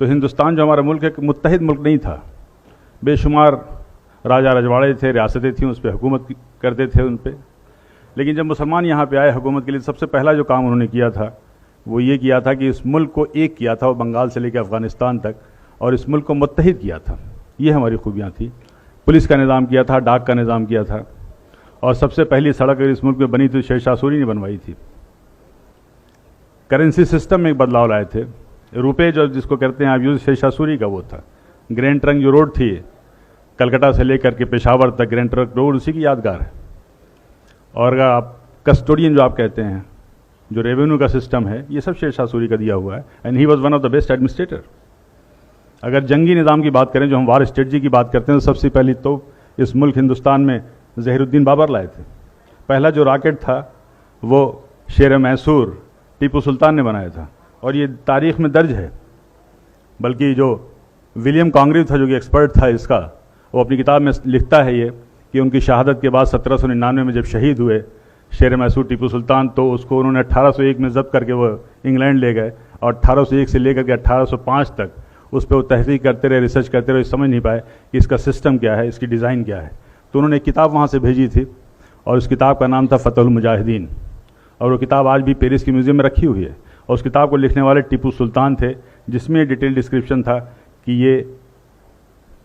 तो हिंदुस्तान जो हमारा मुल्क है मुत्तहिद मुल्क नहीं था। बेशुमार राजा रजवाड़े थे, रियासतें थीं, उस पर हुकूमत करते थे उन पर। लेकिन जब मुसलमान यहाँ पे आए हुकूमत के लिए, सबसे पहला जो काम उन्होंने किया था वो ये किया था कि इस मुल्क को एक किया था, वो बंगाल से लेकर अफ़गानिस्तान तक, और इस मुल्क को मुत्तहिद किया था। ये हमारी खूबियाँ थी। पुलिस का निज़ाम किया था, डाक का निज़ाम किया था, और सबसे पहली सड़क अगर इस मुल्क में बनी तो शेरशाह सूरी ने बनवाई थी। करेंसी सिस्टम में एक बदलाव लाए थे। रुपये जो जिसको कहते हैं आप यूज, शेरशाह सूरी का वो था। ग्रैंड ट्रंक जो रोड थी कलकत्ता से लेकर के पेशावर तक, ग्रैंड ट्रंक रोड उसी की यादगार है। और अगर आप कस्टोडियन जो आप कहते हैं, जो रेवेन्यू का सिस्टम है, ये सब शेरशाह सूरी का दिया हुआ है। And he was one of the best administrator. अगर जंगी निज़ाम की बात करें, जो हम वार स्ट्रेटजी की बात करते हैं, तो सबसे पहली तो इस मुल्क हिंदुस्तान में ज़हीरुद्दीन बाबर लाए थे। पहला जो रॉकेट था वो शेर मैसूर टीपू सुल्तान ने बनाया था, और ये तारीख़ में दर्ज है। बल्कि जो विलियम कॉन्ग्रीव था, जो कि एक्सपर्ट था इसका, वो अपनी किताब में लिखता है ये कि उनकी शहादत के बाद 1799 में जब शहीद हुए शेर मैसूर टीपू सुल्तान, तो उसको उन्होंने 1801 में जब्त करके वो इंग्लैंड ले गए, और 1801 से लेकर के 1805 तक उस पर वो तहकीक करते रहे, रिसर्च करते रहे, समझ नहीं पाए कि इसका सिस्टम क्या है, इसकी डिज़ाइन क्या है। तो उन्होंने एक किताब वहाँ से भेजी थी, और उस किताब का नाम था फतहुल मुजाहिदीन, और वो किताब आज भी पेरिस के म्यूज़ियम में रखी हुई है। और उस किताब को लिखने वाले टीपू सुल्तान थे, जिसमें डिटेल डिस्क्रिप्शन था कि ये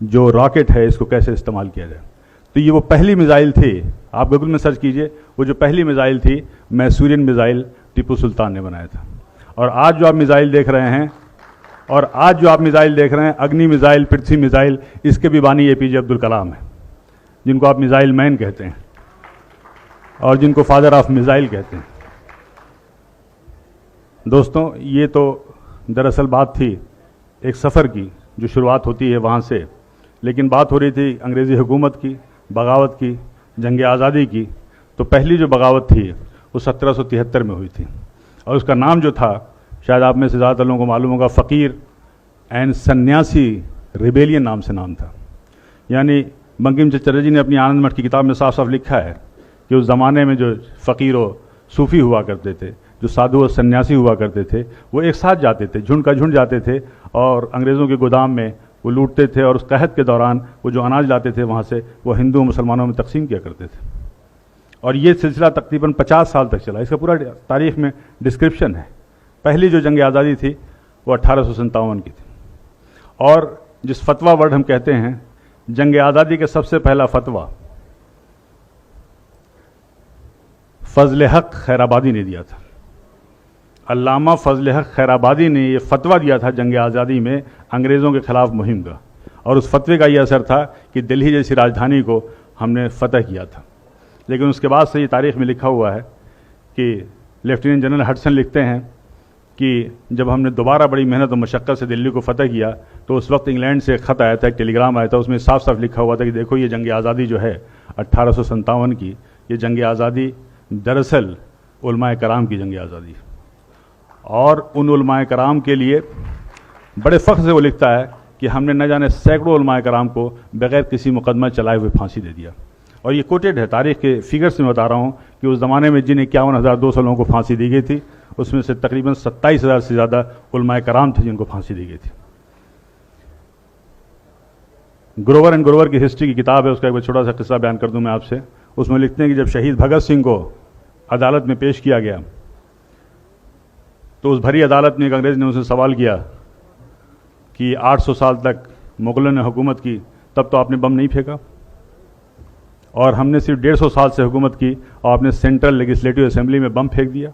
जो रॉकेट है इसको कैसे इस्तेमाल किया जाए। तो ये वो पहली मिसाइल थी, आप गूगल में सर्च कीजिए, वो जो पहली मिसाइल थी मैसूरियन मिसाइल टीपू सुल्तान ने बनाया था। और आज जो आप मिसाइल देख रहे हैं, अग्नि मिसाइल, पृथ्वी मिसाइल, इसके भी बानी APJ अब्दुल कलाम है, जिनको आप मिसाइल मैन कहते हैं और जिनको फादर ऑफ मिसाइल कहते हैं। दोस्तों, ये तो दरअसल बात थी एक सफ़र की, जो शुरुआत होती है वहाँ से, लेकिन बात हो रही थी अंग्रेज़ी हुकूमत की, बगावत की, जंग आज़ादी की। तो पहली जो बगावत थी वो 1773 में हुई थी, और उसका नाम जो था, शायद आप में से ज़्यादातर लोगों को मालूम होगा, फ़कीर एंड सन्यासी रिबेलियन नाम से नाम था। यानी बंकिम चंद्र चटर्जी ने अपनी आनंद मठ की किताब में साफ साफ लिखा है कि उस ज़माने में जो फ़कीर और सूफ़ी हुआ करते थे, जो साधु और सन्यासी हुआ करते थे, वो एक साथ जाते थे, झुंड का झुंड जाते थे, और अंग्रेज़ों के गोदाम में वो लूटते थे, और उस कहत के दौरान वो जो अनाज लाते थे वहाँ से, वो हिंदू मुसलमानों में तकसीम किया करते थे। और ये सिलसिला तकरीबन 50 साल तक चला। इसका पूरा तारीख़ में डिस्क्रिप्शन है। पहली जो जंग आज़ादी थी वो 1857 की थी। और जिस फतवा वर्ड हम कहते हैं, जंग आज़ादी के सबसे पहला फतवा फजल हक खैराबादी ने दिया था। अल्लामा फजल हक खैराबादी ने ये फतवा दिया था जंग आज़ादी में अंग्रेज़ों के ख़िलाफ़ मुहिम का, और उस फतवे का ये असर था कि दिल्ली जैसी राजधानी को हमने फ़तह किया था। लेकिन उसके बाद से ये तारीख़ में लिखा हुआ है कि लेफ्टिनेंट जनरल हडसन लिखते हैं कि जब हमने दोबारा बड़ी मेहनत और मशक्क़त से दिल्ली को फ़तह किया, तो उस वक्त इंग्लैंड से एक ख़त आया था, एक टेलीग्राम आया था, उसमें साफ साफ लिखा हुआ था कि देखो ये जंग आज़ादी जो है 1857 की, ये जंग आज़ादी दरअसल उलमाए कराम की जंग आज़ादी, और उन उलमाए कराम के लिए बड़े फ़ख्र से वो लिखता है कि हमने न जाने सैकड़ों उलमाए कराम को बग़ैर किसी मुकदमा चलाए हुए फांसी दे दिया। और ये कोटेड है, तारीख़ के फिगर्स में बता रहा हूँ कि उस ज़माने में जिन 51,200 लोगों को फांसी दी गई थी, उसमें से तकरीबन 27,000 से ज़्यादा उलमाए कराम थे जिनको फांसी दी गई थी। ग्रोवर एंड ग्रोवर की हिस्ट्री की किताब है, उसका एक छोटा सा किस्सा बयान कर दूं मैं आपसे। उसमें लिखते हैं कि जब शहीद भगत सिंह को अदालत में पेश किया गया, तो उस भरी अदालत में एक अंग्रेज़ ने उनसे सवाल किया कि 800 साल तक मुग़लों ने हुकूमत की, तब तो आपने बम नहीं फेंका, और हमने सिर्फ 150 साल से हुकूमत की और आपने सेंट्रल लेजिस्लेटिव असेंबली में बम फेंक दिया।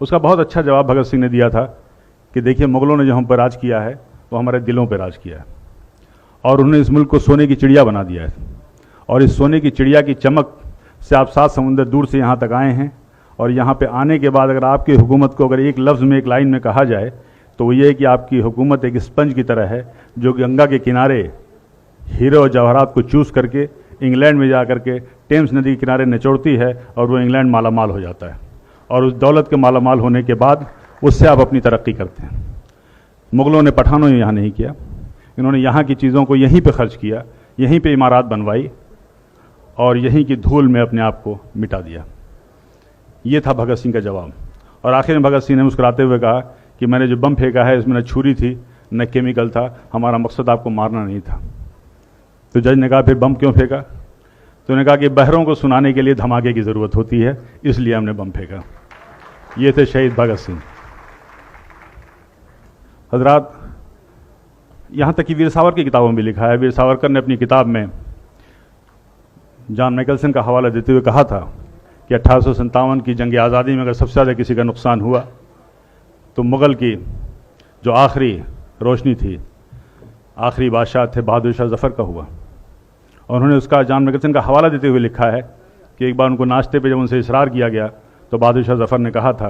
उसका बहुत अच्छा जवाब भगत सिंह ने दिया था कि देखिए, मुग़लों ने जो हम पर राज किया है वो हमारे दिलों पर राज किया है, और उन्होंने इस मुल्क को सोने की चिड़िया बना दिया है, और इस सोने की चिड़िया की चमक से आप 7 समुंदर दूर से यहाँ तक आए हैं। और यहाँ पे आने के बाद अगर आपकी हुकूमत को अगर एक लफ्ज़ में, एक लाइन में कहा जाए, तो वो ये है कि आपकी हुकूमत एक स्पंज की तरह है, जो गंगा के किनारे हीरे और जवाहरात को चूस करके इंग्लैंड में जा करके टेम्स नदी के किनारे निचोड़ती है, और वो इंग्लैंड मालामाल हो जाता है, और उस दौलत के मालामाल होने के बाद उससे आप अपनी तरक्की करते हैं। मुग़लों ने, पठानों ने यहाँ नहीं किया, इन्होंने यहाँ की चीज़ों को यहीं पे खर्च किया, यहीं पे इमारत बनवाई, और यहीं की धूल में अपने आप को मिटा दिया। ये था भगत सिंह का जवाब। और आखिर में भगत सिंह ने मुस्कुराते हुए कहा कि मैंने जो बम फेंका है इसमें न छुरी थी, न केमिकल था, हमारा मकसद आपको मारना नहीं था। तो जज ने कहा फिर बम क्यों फेंका? तो उन्होंने कहा कि बहरों को सुनाने के लिए धमाके की ज़रूरत होती है, इसलिए हमने बम फेंका। ये थे शहीद भगत सिंह। हजरात, यहाँ तक कि वीर सावरकर की किताबों में भी लिखा है। वीर सावरकर ने अपनी किताब में जॉन मैकलसन का हवाला देते हुए कहा था कि 1857 की जंग आज़ादी में अगर सबसे ज़्यादा किसी का नुकसान हुआ तो मुग़ल की जो आखिरी रोशनी थी, आखिरी बादशाह थे बहादुर शाह जफ़र का हुआ। और उन्होंने उसका जॉन मैकलसन का हवाला देते हुए लिखा है कि एक बार उनको नाश्ते पे जब उनसे इसरार किया गया तो बहादुर शाह जफ़र ने कहा था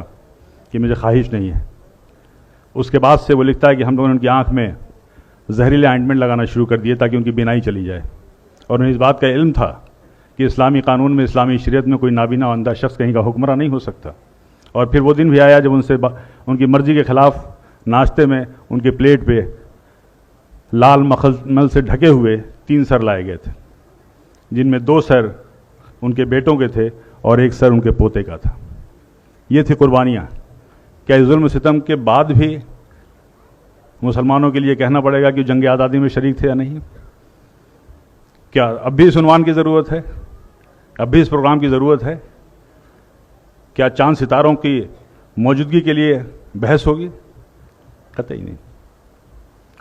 कि मुझे ख्वाहिश नहीं है। उसके बाद से वो लिखता है कि हम लोगों ने उनकी आँख में जहरीले ऑइंटमेंट लगाना शुरू कर दिए ताकि उनकी बीनाई चली जाए। और उन्हें इस बात का इल्म था कि इस्लामी कानून में, इस्लामी शरीयत में कोई नाबीना अंधा शख्स कहीं का हुक्मरान नहीं हो सकता। और फिर वो दिन भी आया जब उनसे उनकी मर्जी के ख़िलाफ़ नाश्ते में उनके प्लेट पे लाल मखमल से ढके हुए 3 सर लाए गए थे, जिनमें 2 सर उनके बेटों के थे और 1 सर उनके पोते का था। ये थी कुर्बानियाँ। क्या इस जुल्म सितम के बाद भी मुसलमानों के लिए कहना पड़ेगा कि जंग आज़ादी में शरीक थे या नहीं? क्या अब भी इस उन्वान की ज़रूरत है? अब भी इस प्रोग्राम की ज़रूरत है? क्या चांद सितारों की मौजूदगी के लिए बहस होगी? कतई नहीं।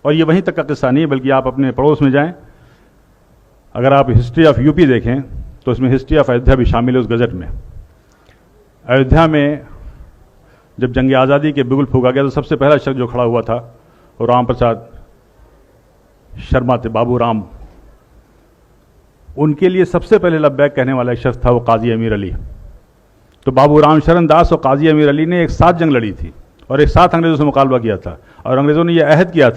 और ये वहीं तक का किस्सा नहीं है, बल्कि आप अपने पड़ोस में जाएं, अगर आप हिस्ट्री ऑफ यूपी देखें तो इसमें हिस्ट्री ऑफ अयोध्या भी शामिल है उस गज़ट में। अयोध्या में जब जंग आज़ादी के बिगुल फूका गया तो सबसे पहला शख्स जो खड़ा हुआ था वो राम प्रसाद शर्मा थे, बाबू राम। उनके लिए सबसे पहले लब्बैक कहने वाला एक शख्स था वो काजी अमीर अली। तो बाबू राम शरण दास और काजी अमीर अली ने एक साथ जंग लड़ी थी और एक साथ अंग्रेज़ों से मुकाबला किया था। और अंग्रेज़ों ने यह अहद किया था